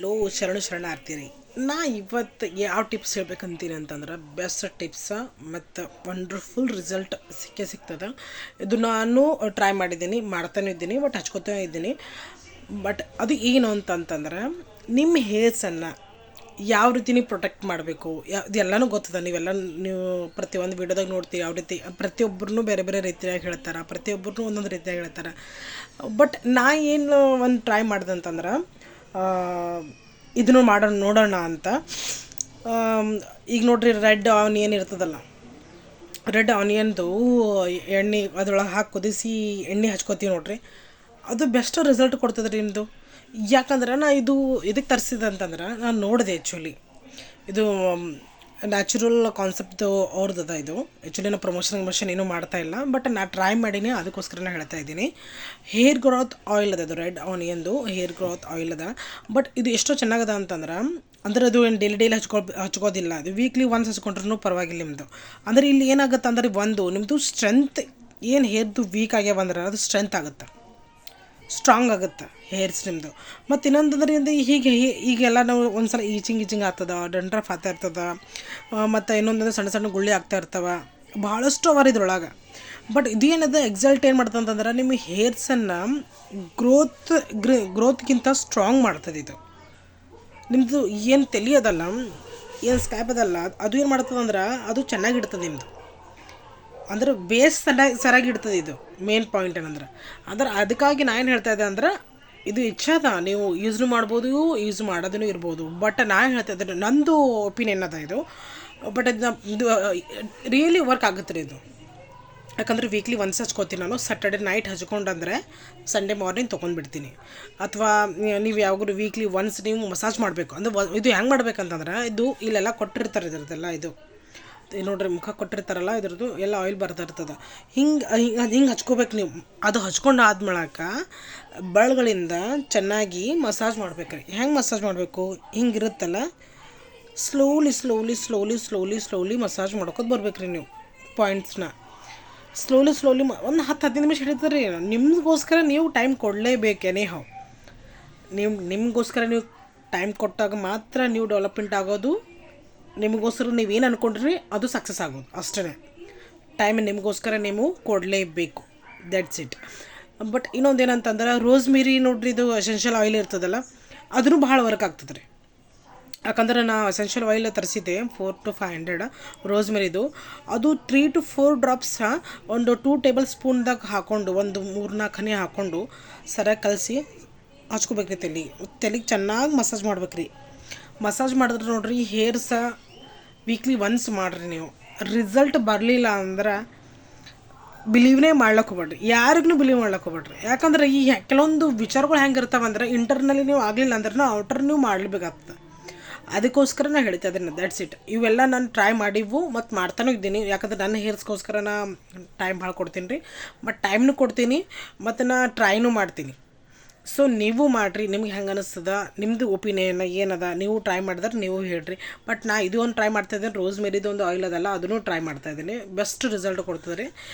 Low ಶರಣಾರ್ಥಿ ರೀ. ನಾ ಇವತ್ತು ಯಾವ ಟಿಪ್ಸ್ ಹೇಳ್ಬೇಕಂತೀನಿ ಅಂತಂದ್ರೆ ಬೆಸ್ಟ್ ಟಿಪ್ಸ ಮತ್ತು ವಂಡರ್ಫುಲ್ ರಿಸಲ್ಟ್ ಸಿಗ್ತದೆ. ಇದು ನಾನು ಟ್ರೈ ಮಾಡಿದ್ದೀನಿ, ಮಾಡ್ತಾನೆ ಇದ್ದೀನಿ, ಬಟ್ ಹಚ್ಕೋತಾನೆ ಇದ್ದೀನಿ. ಬಟ್ ಅದು ಏನು ಅಂತಂತಂದ್ರೆ ನಿಮ್ಮ ಹೇರ್ಸನ್ನು ಯಾವ ರೀತಿ ನೀವು ಪ್ರೊಟೆಕ್ಟ್ ಮಾಡಬೇಕು ಇದೆಲ್ಲನೂ ಗೊತ್ತದ. ನೀವು ಪ್ರತಿಯೊಂದು ವೀಡಿಯೋದಾಗ ನೋಡ್ತೀವಿ, ಯಾವ ರೀತಿ ಪ್ರತಿಯೊಬ್ಬರೂ ಬೇರೆ ಬೇರೆ ರೀತಿಯಾಗಿ ಹೇಳ್ತಾರೆ, ಪ್ರತಿಯೊಬ್ಬರೂ ಒಂದೊಂದು ರೀತಿಯಾಗಿ ಹೇಳ್ತಾರೆ. ಬಟ್ ನಾ ಏನು ಒಂದು ಟ್ರೈ ಮಾಡ್ದೆ ಅಂತಂದ್ರೆ ಇದನ್ನು ನೋಡೋಣ ಅಂತ. ಈಗ ನೋಡ್ರಿ, ರೆಡ್ ಆನಿಯನ್ ಇರ್ತದಲ್ಲ, ರೆಡ್ ಆನಿಯನ್ದು ಎಣ್ಣೆ ಅದ್ರೊಳಗೆ ಹಾಕಿ ಕುದಿಸಿ ಎಣ್ಣೆ ಹಚ್ಕೋತೀವಿ ನೋಡ್ರಿ, ಅದು ಬೆಸ್ಟ್ ರಿಸಲ್ಟ್ ಕೊಡ್ತದೆ ರೀ ನಿಮ್ಮದು. ಯಾಕಂದ್ರೆ ನಾ ಇದಕ್ಕೆ ತರಿಸಿದೆ ಅಂತಂದ್ರೆ ನಾನು ನೋಡಿದೆ. ಆ್ಯಕ್ಚುಲಿ ಇದು ನ್ಯಾಚುರಲ್ ಕಾನ್ಸೆಪ್ಟ್ದು ಅವ್ರದ್ದು. ಇದು ಆ್ಯಕ್ಚುಲಿ ನಾನು ಪ್ರಮೋಷನ್ ಏನೂ ಮಾಡ್ತಾಯಿಲ್ಲ, ಬಟ್ ನಾನು ಟ್ರೈ ಮಾಡೀನಿ, ಅದಕ್ಕೋಸ್ಕರ ನಾನು ಹೇಳ್ತಾ ಇದ್ದೀನಿ. ಹೇರ್ ಗ್ರೋತ್ ಆಯಿಲ್ ಅದ, ಅದು ರೆಡ್ ಆನಿಯನ್ದು ಹೇರ್ ಗ್ರೋತ್ ಆಯಿಲ್ ಅದ. ಬಟ್ ಇದು ಎಷ್ಟೋ ಚೆನ್ನಾಗದ ಅಂತಂದ್ರೆ ಅದು ಏನು ಡೈಲಿ ಹಚ್ಕೋದಿಲ್ಲ, ಅದು ವೀಕ್ಲಿ ಒನ್ಸ್ ಹಚ್ಕೊಂಡ್ರೂ ಪರವಾಗಿಲ್ಲ ನಿಮ್ಮದು. ಅಂದ್ರೆ ಇಲ್ಲಿ ಏನಾಗುತ್ತೆ ಅಂದ್ರೆ, ನಿಮ್ಮದು ಸ್ಟ್ರೆಂತ್ ಏನು ಹೇರ್ದು ವೀಕ್ ಆಗ್ಯಾವಂದ್ರೆ ಅದು ಸ್ಟ್ರೆಂತ್ ಆಗುತ್ತೆ, ಸ್ಟ್ರಾಂಗ್ ಆಗುತ್ತೆ ಹೇರ್ಸ್ ನಿಮ್ಮದು. ಮತ್ತು ಇನ್ನೊಂದಂದ್ರೆ ಈಗೆಲ್ಲ ನಾವು ಒಂದು ಸಲ ಈಚಿಂಗ್ ಆಗ್ತದೆ, ಡೆಂಡ್ರಫ್ ಆಗ್ತಾ ಇರ್ತದೆ, ಮತ್ತು ಇನ್ನೊಂದಂದ್ರೆ ಸಣ್ಣ ಸಣ್ಣ ಗುಳ್ಳಿ ಆಗ್ತಾ ಇರ್ತವೆ, ಭಾಳಷ್ಟು ಅವರ ಇದ್ರೊಳಗೆ. ಬಟ್ ಇದೇನದ ಎಕ್ಸಲ್ಟ್ ಏನು ಮಾಡ್ತದೆ ಅಂತಂದ್ರೆ ನಿಮ್ಮ ಹೇರ್ಸನ್ನು ಗ್ರೋತ್ಗಿಂತ ಸ್ಟ್ರಾಂಗ್ ಮಾಡ್ತದೆ. ಇದು ನಿಮ್ಮದು ಏನು ತಲೆಯದಲ್ಲ, ಏನು ಸ್ಕ್ಯಾಪ್ ಅದಲ್ಲ, ಅದು ಏನು ಮಾಡ್ತದೆ ಅಂದ್ರೆ ಅದು ಚೆನ್ನಾಗಿಡ್ತದೆ ನಿಮ್ಮದು. ಅಂದ್ರೆ ಬೇಸ್ ಸರಿಯಾಗಿ ಇಡ್ತದೆ. ಇದು ಮೇನ್ ಪಾಯಿಂಟ್ ಏನಂದ್ರೆ ಅದಕ್ಕಾಗಿ ನಾನು ಏನು ಹೇಳ್ತಾ ಇದ್ದೆ ಅಂದ್ರೆ, ಇದು ಇಚ್ಛಾದ ನೀವು ಯೂಸ್ನು ಮಾಡ್ಬೋದು, ಯೂಸ್ ಮಾಡೋದೂ ಇರ್ಬೋದು. ಬಟ್ ನಾನು ಹೇಳ್ತಾ ಇದ್ದೆ, ನಂದು ಒಪಿನಿಯನ್ ಅದ ಇದು. ಬಟ್ ಇದು ರಿಯಲಿ ವರ್ಕ್ ಆಗುತ್ತೆ ರೀ ಇದು. ಯಾಕಂದರೆ ವೀಕ್ಲಿ ಒನ್ಸ್ ಹಚ್ಕೋತೀನಿ ನಾನು. ಸ್ಯಾಟರ್ಡೆ ನೈಟ್ ಹಚ್ಕೊಂಡಂದರೆ ಸಂಡೇ ಮಾರ್ನಿಂಗ್ ತೊಗೊಂಡ್ಬಿಡ್ತೀನಿ. ಅಥವಾ ನೀವು ಯಾವಾಗಲೂ ವೀಕ್ಲಿ ಒನ್ಸ್ ನೀವು ಮಸಾಜ್ ಮಾಡಬೇಕು ಅಂದರೆ ಇದು ಹೆಂಗೆ ಮಾಡ್ಬೇಕಂತಂದ್ರೆ, ಇದು ಇಲ್ಲೆಲ್ಲ ಕೊಟ್ಟಿರ್ತಾರೆ ಇದ್ರದ್ದೆಲ್ಲ. ಇದು ನೋಡ್ರಿ, ಮುಖ ಕೊಟ್ಟಿರ್ತಾರಲ್ಲ, ಇದ್ರದ್ದು ಎಲ್ಲ ಆಯಿಲ್ ಬರ್ತಿರ್ತದೆ. ಹಿಂಗೆ ಹಚ್ಕೋಬೇಕು ನೀವು. ಅದು ಹಚ್ಕೊಂಡು ಆದ್ಮೇಳಕ ಬೆಳಗಳಿಂದ ಚೆನ್ನಾಗಿ ಮಸಾಜ್ ಮಾಡ್ಬೇಕ್ರಿ. ಹೆಂಗೆ ಮಸಾಜ್ ಮಾಡಬೇಕು, ಹಿಂಗಿರುತ್ತಲ್ಲ, ಸ್ಲೋಲಿ ಮಸಾಜ್ ಮಾಡ್ಕೋತ ಬರ್ಬೇಕ್ರಿ ನೀವು. ಪಾಯಿಂಟ್ಸ್ನ ಸ್ಲೋಲಿ ಒಂದು 10-15 ನಿಮಿಷ ಹಿಡಿತಾರೆ ರೀ. ನಿಮಗೋಸ್ಕರ ನೀವು ಟೈಮ್ ಕೊಡಲೇಬೇಕೇನೇ ಹೋ. ನಿಮಗೋಸ್ಕರ ನೀವು ಟೈಮ್ ಕೊಟ್ಟಾಗ ಮಾತ್ರ ನೀವು ಡೆವಲಪ್ಮೆಂಟ್ ಆಗೋದು. ನಿಮಗೋಸ್ಕರ ನೀವೇನು ಅಂದ್ಕೊಂಡ್ರಿ ಅದು ಸಕ್ಸಸ್ ಆಗೋದು ಅಷ್ಟೇ. ಟೈಮ್ ನಿಮಗೋಸ್ಕರ ನೀವು ಕೊಡಲೇಬೇಕು, ದಟ್ಸ್ ಇಟ್. ಬಟ್ ಇನ್ನೊಂದು ಏನಂತಂದ್ರೆ, ರೋಸ್ಮೇರಿ ನೋಡ್ರಿ, ಇದು ಎಸೆನ್ಷಿಯಲ್ ಆಯಿಲ್ ಇರ್ತದಲ್ಲ, ಅದೂ ಭಾಳ ವರ್ಕ್ ಆಗ್ತದೆ ರೀ. ಯಾಕಂದ್ರೆ ನಾ ಎಸೆನ್ಷಿಯಲ್ ಆಯಿಲ್ ತರಿಸಿದ್ದೆ 400-500 ರೋಸ್ಮೇರಿದು. ಅದು 3 to 4 ಡ್ರಾಪ್ಸ್ ಒಂದು 2 ಟೇಬಲ್ ಸ್ಪೂನ್ದಾಗ ಹಾಕ್ಕೊಂಡು, ಒಂದು 3-4 ಹನಿ ಹಾಕ್ಕೊಂಡು ಸರಿಯಾಗಿ ಕಲಸಿ ಹಚ್ಕೋಬೇಕ್ರಿ. ತಲೆಗೆ ಚೆನ್ನಾಗಿ ಮಸಾಜ್ ಮಾಡ್ಬೇಕ್ರಿ. ಮಸಾಜ್ ಮಾಡಿದ್ರೆ ನೋಡ್ರಿ, ಹೇರ್ಸ ವೀಕ್ಲಿ ಒನ್ಸ್ ಮಾಡಿರಿ ನೀವು. ರಿಸಲ್ಟ್ ಬರಲಿಲ್ಲ ಅಂದ್ರೆ ಬಿಲೀವ್ನೇ ಮಾಡ್ಲಿಕ್ಕೆ ಹೋಗ್ಬೇಡ್ರಿ, ಯಾರಿಗೂ ಬಿಲೀವ್ ಮಾಡ್ಲಿಕ್ಕೆ ಹೋಗ್ಬೇಡ್ರಿ. ಯಾಕಂದ್ರೆ ಈ ಕೆಲವೊಂದು ವಿಚಾರಗಳು ಹೆಂಗೆ ಇರ್ತಾವಂದ್ರೆ, ಇಂಟರ್ನಲ್ಲಿ ನೀವು ಆಗಲಿಲ್ಲ ಅಂದ್ರೆ ಔಟರ್ ನೀವು ಮಾಡಲೇಬೇಕಾಗ್ತದೆ. ಅದಕ್ಕೋಸ್ಕರ ನಾನು ಹೇಳ್ತಾ ಇದ್ದೀನಿ, ದಟ್ಸ್ ಇಟ್. ಇವೆಲ್ಲ ನಾನು ಟ್ರೈ ಮಾಡಿವು ಮತ್ತು ಮಾಡ್ತಾನೂ ಇದ್ದೀನಿ. ಯಾಕಂದ್ರೆ ನನ್ನ ಹೇರ್ಸ್ಗೋಸ್ಕರ ನಾ ಟೈಮ್ ಭಾಳ ಕೊಡ್ತೀನಿ ರೀ, ಮತ್ತು ಟೈಮ್ನು ಕೊಡ್ತೀನಿ ಮತ್ತು ನಾ ಟ್ರೈನೂ ಮಾಡ್ತೀನಿ. ಸೊ ನೀವು ಮಾಡಿರಿ, ನಿಮ್ಗೆ ಹೆಂಗೆ ಅನ್ನಿಸ್ತದ, ನಿಮ್ಮದು ಒಪಿನಿಯನ್ ಏನದ, ನೀವು ಟ್ರೈ ಮಾಡಿದ್ರೆ ನೀವು ಹೇಳ್ರಿ. ಬಟ್ ನಾ ಇದು ಒಂದು ಟ್ರೈ ಮಾಡ್ತಾಯಿದ್ದೀನಿ, ರೋಸ್ಮೇರಿದು ಒಂದು ಆಯಿಲ್ ಅದಲ್ಲ, ಅದನ್ನು ಟ್ರೈ ಮಾಡ್ತಾಯಿದ್ದೀನಿ. ಬೆಸ್ಟ್ ರಿಸಲ್ಟ್ ಕೊಡ್ತದೆ ರೀ.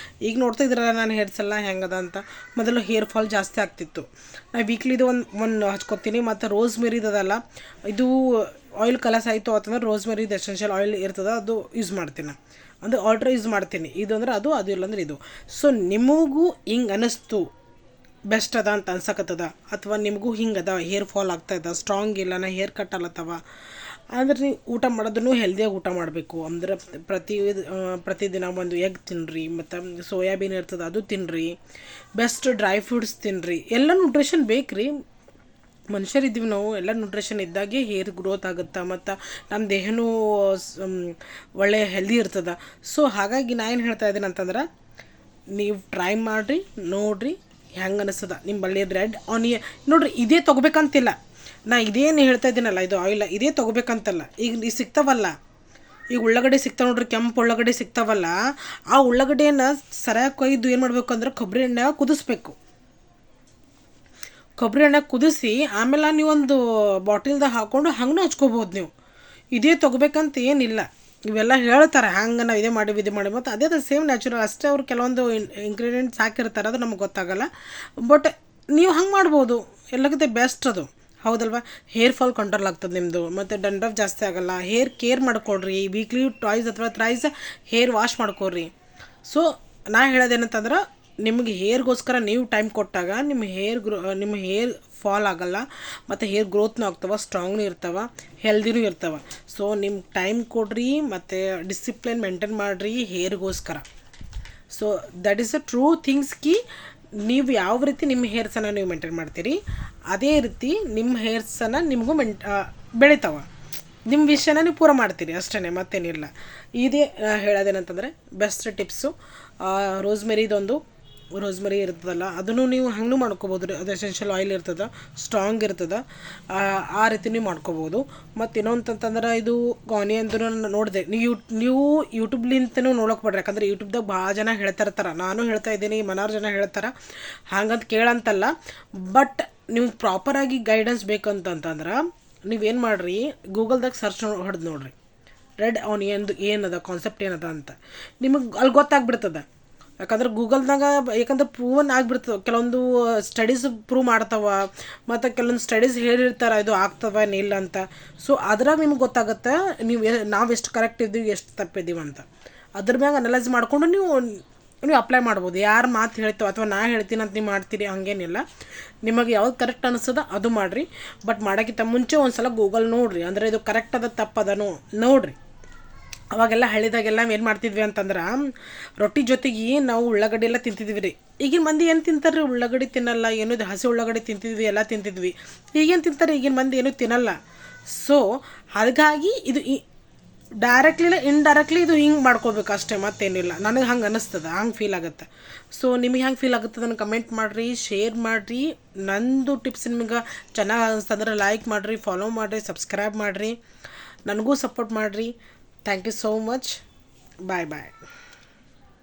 ಈಗ ನೋಡ್ತಾ ಇದ್ರಲ್ಲ ನಾನು ಹೇರ್ಸ್ ಎಲ್ಲ ಹೆಂಗದ ಅಂತ. ಮೊದಲು ಹೇರ್ ಫಾಲ್ ಜಾಸ್ತಿ ಆಗ್ತಿತ್ತು. ನಾ ವೀಕ್ಲಿದು ಒಂದು ಹಚ್ಕೊತೀನಿ. ಮತ್ತು ರೋಸ್ಮೇರಿದಲ್ಲ, ಇದು ಆಯಿಲ್ ಕಲಸ್ ಆಯಿತು ಅಂತಂದ್ರೆ ರೋಸ್ಮೇರಿದು ಎಸೆನ್ಷಿಯಲ್ ಆಯಿಲ್ ಇರ್ತದೆ, ಅದು ಯೂಸ್ ಮಾಡ್ತೀನಿ. ಅದು ಆಲ್ಟ್ರಾ ಯೂಸ್ ಮಾಡ್ತೀನಿ. ಇದು ಅಂದ್ರೆ ಅದು ಇಲ್ಲಂದ್ರೆ ಇದು. ಸೊ ನಿಮಗೂ ಹಿಂಗೆ ಅನ್ನಿಸ್ತು ಬೆಸ್ಟ್ ಅದ ಅಂತ ಅನ್ಸಕತ್ತದ, ಅಥವಾ ನಿಮಗೂ ಹಿಂಗೆ ಅದ, ಹೇರ್ ಫಾಲ್ ಆಗ್ತಾಯಿದ್ದ, ಸ್ಟ್ರಾಂಗ್ ಇಲ್ಲ, ನಾ ಹೇರ್ ಕಟ್ ಅಲ್ಲತ್ತವ ಅಂದ್ರೆ, ನೀವು ಊಟ ಮಾಡೋದನ್ನು ಹೆಲ್ದಿಯಾಗಿ ಊಟ ಮಾಡಬೇಕು. ಅಂದ್ರೆ ಪ್ರತಿದಿನ ಒಂದು ಎಗ್ ತಿನ್ನಿರಿ, ಮತ್ತು ಸೋಯಾಬೀನ್ ಇರ್ತದೆ ಅದು ತಿನ್ನಿರಿ, ಬೆಸ್ಟ್ ಡ್ರೈ ಫ್ರೂಟ್ಸ್ ತಿನ್ನಿರಿ. ಎಲ್ಲ ನ್ಯೂಟ್ರಿಷನ್ ಬೇಕು ರೀ. ಮನುಷ್ಯರಿದ್ದೀವಿ ನಾವು, ಎಲ್ಲ ನ್ಯೂಟ್ರಿಷನ್ ಇದ್ದಾಗೆ ಹೇರ್ ಗ್ರೋತ್ ಆಗುತ್ತೆ, ಮತ್ತು ನಮ್ಮ ದೇಹನೂ ಒಳ್ಳೆಯ ಹೆಲ್ದಿ ಇರ್ತದೆ. ಸೊ ಹಾಗಾಗಿ ನಾನು ಏನು ಹೇಳ್ತಾ ಇದ್ದೀನಿ ಅಂತಂದ್ರೆ, ನೀವು ಟ್ರೈ ಮಾಡಿರಿ, ನೋಡಿರಿ ಹೆಂಗೆ ಅನಿಸ್ತದ. ನಿಮ್ಮ ಬಳಿ ರೆಡ್ ಆನಿಯನ್ ನೋಡಿರಿ, ಇದೇ ತೊಗೋಬೇಕಂತಿಲ್ಲ. ನಾ ಇದೇನು ಹೇಳ್ತಾ ಇದ್ದೀನಲ್ಲ, ಇದು ಆಯಿಲ್ ಇದೇ ತೊಗೋಬೇಕಂತಲ್ಲ. ಈಗ ಸಿಗ್ತಾವಲ್ಲ, ಈಗ ಉಳ್ಳಾಗಡ್ಡೆ ಸಿಗ್ತಾವೆ ನೋಡ್ರಿ, ಕೆಂಪು ಉಳ್ಳಾಗಡ್ಡೆ ಸಿಗ್ತಾವಲ್ಲ, ಆ ಉಳ್ಳಾಗಡ್ಡೆಯನ್ನು ಸರಿಯಾಗಿ ಕೊಯ್ದು ಏನು ಮಾಡಬೇಕು ಅಂದ್ರೆ ಕೊಬ್ಬರಿ ಎಣ್ಣೆ ಕುದಿಸ್ಬೇಕು. ಕೊಬ್ಬರಿ ಎಣ್ಣೆ ಕುದಿಸಿ ಆಮೇಲೆ ನೀವೊಂದು ಬಾಟಿಲ್ದಾಗ ಹಾಕ್ಕೊಂಡು ಹಂಗೂ ಹಚ್ಕೋಬೋದು ನೀವು. ಇದೇ ತೊಗೋಬೇಕಂತ ಏನಿಲ್ಲ. ಇವೆಲ್ಲ ಹೇಳ್ತಾರೆ ಹಂಗೆ ನಾವು ಇದೇ ಮಾಡಿ ಮತ್ತು ಅದೇ ಸೇಮ್ ನ್ಯಾಚುರಲ್ ಅಷ್ಟೇ. ಅವ್ರು ಕೆಲವೊಂದು ಇಂಗ್ರೀಡಿಯೆಂಟ್ಸ್ ಹಾಕಿರ್ತಾರೆ, ಅದು ನಮ್ಗೆ ಗೊತ್ತಾಗಲ್ಲ. ಬಟ್ ನೀವು ಹಂಗೆ ಮಾಡ್ಬೋದು, ಎಲ್ಲಕ್ಕಿಂತ ಬೆಸ್ಟ್ ಅದು. ಹೌದಲ್ವಾ? ಹೇರ್ ಫಾಲ್ ಕಂಟ್ರೋಲ್ ಆಗ್ತದೆ ನಿಮ್ಮದು, ಮತ್ತು ದಂಡ್ರಫ್ ಜಾಸ್ತಿ ಆಗೋಲ್ಲ. ಹೇರ್ ಕೇರ್ ಮಾಡ್ಕೊಳ್ರಿ, ವೀಕ್ಲಿ ಟ್ವೈಸ್ ಅಥವಾ ಥ್ರೈಸ್ ಹೇರ್ ವಾಶ್ ಮಾಡ್ಕೊಳ್ರಿ. ಸೊ ನಾ ಹೇಳೋದೇನಂತಂದ್ರೆ, ನಿಮಗೆ ಹೇರ್ಗೋಸ್ಕರ ನೀವು ಟೈಮ್ ಕೊಟ್ಟಾಗ ನಿಮ್ಮ ಹೇರ್ ಫಾಲ್ ಆಗೋಲ್ಲ, ಮತ್ತು ಹೇರ್ ಗ್ರೋತ್ನೂ ಆಗ್ತವೆ, ಸ್ಟ್ರಾಂಗ್ನೂ ಇರ್ತವೆ, ಹೆಲ್ದಿನೂ ಇರ್ತವೆ. ಸೊ ನಿಮ್ಮ ಟೈಮ್ ಕೊಡ್ರಿ ಮತ್ತು ಡಿಸಿಪ್ಲಿನ್ ಮೇಂಟೈನ್ ಮಾಡಿರಿ ಹೇರ್ಗೋಸ್ಕರ. So that is a true things ಕಿ ನೀವು ಯಾವ ರೀತಿ ನಿಮ್ಮ ಹೇರ್ಸನ್ನು ನೀವು ಮೇಂಟೈನ್ ಮಾಡ್ತೀರಿ, ಅದೇ ರೀತಿ ನಿಮ್ಮ ಹೇರ್ಸನ್ನು ನಿಮಗೂ ಬೆಳಿತಾವೆ. ನಿಮ್ಮ ವಿಷಯನ ನೀವು ಪೂರ ಮಾಡ್ತೀರಿ ಅಷ್ಟೇ, ಮತ್ತೇನಿಲ್ಲ. ಇದೇ ಹೇಳೋದೇನಂತಂದರೆ ಬೆಸ್ಟ್ ಟಿಪ್ಸು. ರೋಸ್ಮೆರಿ ಇರ್ತದಲ್ಲ, ಅದನ್ನು ನೀವು ಹಂಗೂ ಮಾಡ್ಕೋಬೋದು ರೀ. ಅದು ಎಸೆನ್ಷಿಯಲ್ ಆಯಿಲ್ ಇರ್ತದೆ, ಸ್ಟ್ರಾಂಗ್ ಇರ್ತದೆ, ಆ ರೀತಿ ನೀವು ಮಾಡ್ಕೋಬೋದು. ಮತ್ತು ಇನ್ನೊಂತಂತಂದ್ರೆ ಇದು ಆನಿಯನ್ದು ನೋಡಿದೆ, ನೀವು ಯೂಟ್ಯೂಬ್ಲಿಂತನೂ ನೋಡೋಕೆ ಬಿಡ್ರಿ. ಯಾಕಂದ್ರೆ ಯೂಟ್ಯೂಬ್ದಾಗ ಭಾಳ ಜನ ಹೇಳ್ತಾ ಇರ್ತಾರೆ, ನಾನು ಹೇಳ್ತಾ ಇದ್ದೀನಿ, ಮನಾರು ಜನ ಹೇಳ್ತಾರೆ, ಹಂಗಂತ ಕೇಳಂತಲ್ಲ. ಬಟ್ ನಿಮ್ಗೆ ಪ್ರಾಪರಾಗಿ ಗೈಡೆನ್ಸ್ ಬೇಕಂತಂದ್ರೆ ನೀವೇನು ಮಾಡಿರಿ, ಗೂಗಲ್ದಾಗ ಸರ್ಚ್ ಹೊಡೆದು ನೋಡಿರಿ, ರೆಡ್ ಆನಿಯನ್ದು ಏನದ ಕಾನ್ಸೆಪ್ಟ್ ಏನದ ಅಂತ ನಿಮಗೆ ಅಲ್ಲಿ ಗೊತ್ತಾಗ್ಬಿಡ್ತದೆ. ಯಾಕಂದ್ರೆ ಗೂಗಲ್ದಾಗ ಪ್ರೂವನ್ ಆಗಿಬಿಡ್ತದೆ. ಕೆಲವೊಂದು ಸ್ಟಡೀಸ್ ಪ್ರೂವ್ ಮಾಡ್ತಾವ, ಮತ್ತು ಕೆಲವೊಂದು ಸ್ಟಡೀಸ್ ಹೇಳಿರ್ತಾರೆ ಇದು ಆಗ್ತವ ಇಲ್ಲ ಅಂತ. ಸೊ ಅದ್ರಾಗ ನಿಮ್ಗೆ ಗೊತ್ತಾಗುತ್ತೆ ನಾವು ಎಷ್ಟು ಕರೆಕ್ಟ್ ಇದ್ದೀವಿ, ಎಷ್ಟು ತಪ್ಪಿದ್ದೀವಿ ಅಂತ. ಅದ್ರ ಮ್ಯಾಗ ಅನಲೈಸ್ ಮಾಡಿಕೊಂಡು ನೀವು ಅಪ್ಲೈ ಮಾಡ್ಬೋದು. ಯಾರು ಮಾತು ಹೇಳ್ತಾವೆ ಅಥವಾ ನಾ ಹೇಳ್ತೀನಿ ಅಂತ ನೀವು ಮಾಡ್ತೀರಿ ಹಂಗೇನಿಲ್ಲ. ನಿಮಗೆ ಯಾವ್ದು ಕರೆಕ್ಟ್ ಅನಿಸ್ತದ ಅದು ಮಾಡಿರಿ. ಬಟ್ ಮಾಡೋಕ್ಕಿಂತ ಮುಂಚೆ ಒಂದು ಸಲ ಗೂಗಲ್ ನೋಡಿರಿ, ಅಂದರೆ ಇದು ಕರೆಕ್ಟ್ ಅದ ತಪ್ಪದನೋ ನೋಡಿರಿ. ಅವಾಗೆಲ್ಲ ಹಳ್ಳಿದಾಗೆಲ್ಲ ಏನು ಮಾಡ್ತಿದ್ವಿ ಅಂತಂದ್ರೆ, ರೊಟ್ಟಿ ಜೊತೆಗೆ ನಾವು ಉಳ್ಳಾಗಡ್ಡಿ ಎಲ್ಲ ತಿಂತಿದ್ವಿ ರೀ. ಈಗಿನ ಮಂದಿ ಏನು ತಿಂತಾರೆ ರೀ? ಉಳ್ಳಾಗಡ್ಡಿ ತಿನ್ನಲ್ಲ, ಏನೂ ಹಸಿ ಉಳ್ಳಾಗಡ್ಡಿ ತಿಂತಿದ್ವಿ, ಎಲ್ಲ ತಿಂತಿದ್ವಿ. ಈಗೇನು ತಿಂತಾರೆ? ಈಗಿನ ಮಂದಿ ಏನೂ ತಿನ್ನಲ್ಲ. ಸೊ ಹಾಗಾಗಿ ಇದು ಡೈರೆಕ್ಟ್ಲಿ ಇಲ್ಲ ಇಂಡೈರೆಕ್ಟ್ಲಿ ಇದು ಹಿಂಗೆ ಮಾಡ್ಕೋಬೇಕು ಅಷ್ಟೇ, ಮತ್ತೇನಿಲ್ಲ. ನನಗೆ ಹಂಗೆ ಅನ್ನಿಸ್ತದೆ, ಹಂಗೆ ಫೀಲ್ ಆಗುತ್ತೆ. ಸೊ ನಿಮಗೆ ಹೆಂಗೆ ಫೀಲ್ ಆಗುತ್ತೆ ಅದನ್ನು ಕಮೆಂಟ್ ಮಾಡಿರಿ, ಶೇರ್ ಮಾಡಿರಿ. ನಂದು ಟಿಪ್ಸ್ ನಿಮ್ಗೆ ಚೆನ್ನಾಗಿ ಅನಿಸ್ತಂದ್ರೆ ಲೈಕ್ ಮಾಡಿರಿ, ಫಾಲೋ ಮಾಡಿರಿ, ಸಬ್ಸ್ಕ್ರೈಬ್ ಮಾಡಿರಿ, ನನಗೂ ಸಪೋರ್ಟ್ ಮಾಡಿರಿ. Thank you so much. Bye bye.